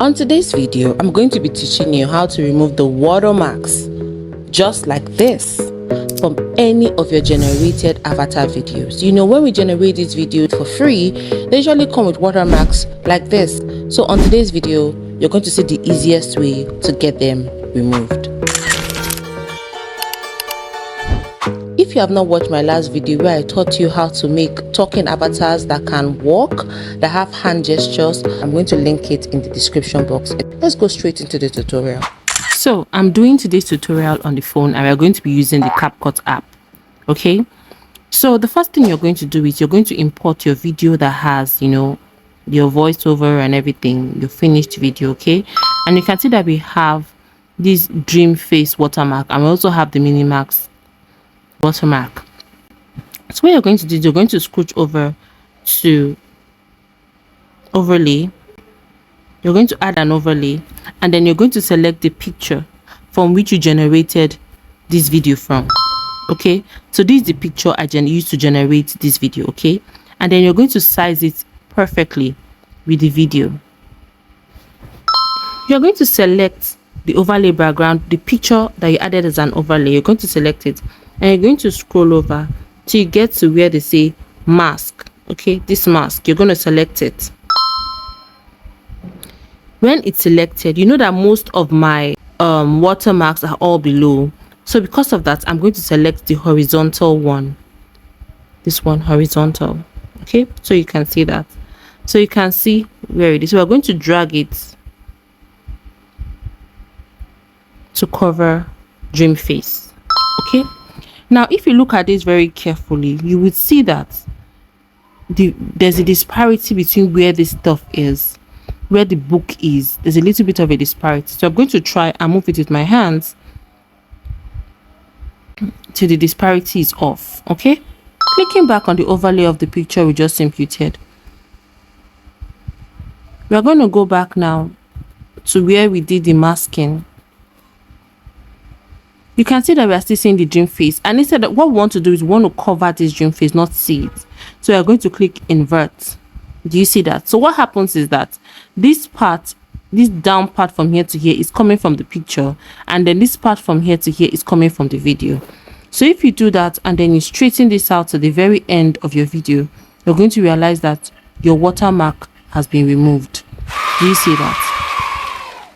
On today's video, I'm going to be teaching you how to remove the watermarks, just like this, from any of your generated avatar videos. You know, when we generate these videos for free, they usually come with watermarks like this. So on today's video, you're going to see the easiest way to get them removed. If you have not watched my last video where I taught you how to make talking avatars that can walk, that have hand gestures, I'm going to link it in the description box. Let's go straight into the tutorial. So I'm doing today's tutorial on the phone and we're going to be using the CapCut app. Okay, so the first thing you're going to do is you're going to import your video that has, you know, your voiceover and everything, your finished video. Okay, and you can see that we have this dream face watermark and we also have the Minimax watermark. So what you're going to do is you're going to scooch over to overlay. You're going to add an overlay and then you're going to select the picture from which you generated this video from. Okay, so this is the picture I used to generate this video. Okay, and then you're going to size it perfectly with the video. You're going to select the overlay background, the picture that you added as an overlay. You're going to select it and you're going to scroll over till you get to where they say mask. Okay, this mask, you're going to select it. When it's selected, you know that most of my watermarks are all below, so because of that I'm going to select the horizontal one, this one, horizontal. Okay, so you can see that, so you can see where it is. So we're going to drag it to cover dream face. Okay, now if you look at this very carefully, you would see that there's a disparity between where this stuff is, where the book is. There's a little bit of a disparity, so I'm going to try and move it with my hands till the disparity is off. Okay, clicking back on the overlay of the picture we just imputed, we are going to go back now to where we did the masking. You can see that we are still seeing the dream face, and instead of what we want to do is we want to cover this dream face, not see it. So we are going to click invert. Do you see that? So what happens is that this part, this down part from here to here is coming from the picture, and then this part from here to here is coming from the video. So if you do that and then you straighten this out to the very end of your video, you're going to realize that your watermark has been removed. Do you see that?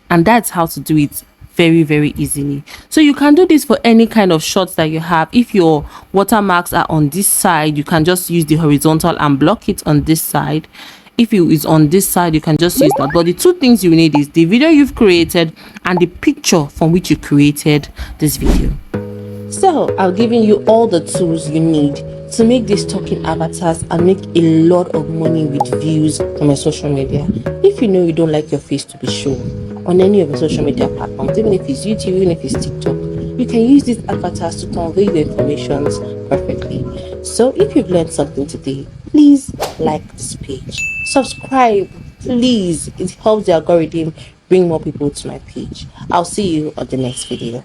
And that's how to do it very, very easily. So you can do this for any kind of shots that you have. If your watermarks are on this side, you can just use the horizontal and block it on this side. If it is on this side, you can just use that. But the two things you need is the video you've created and the picture from which you created this video. So I've given you all the tools you need to make these talking avatars and make a lot of money with views from your social media. If you know you don't like your face to be shown on any of your social media platforms, even if it's YouTube, even if it's TikTok, you can use these avatars to convey your information perfectly. So if you've learned something today, please like this page, subscribe, please. It helps the algorithm bring more people to my page. I'll see you on the next video.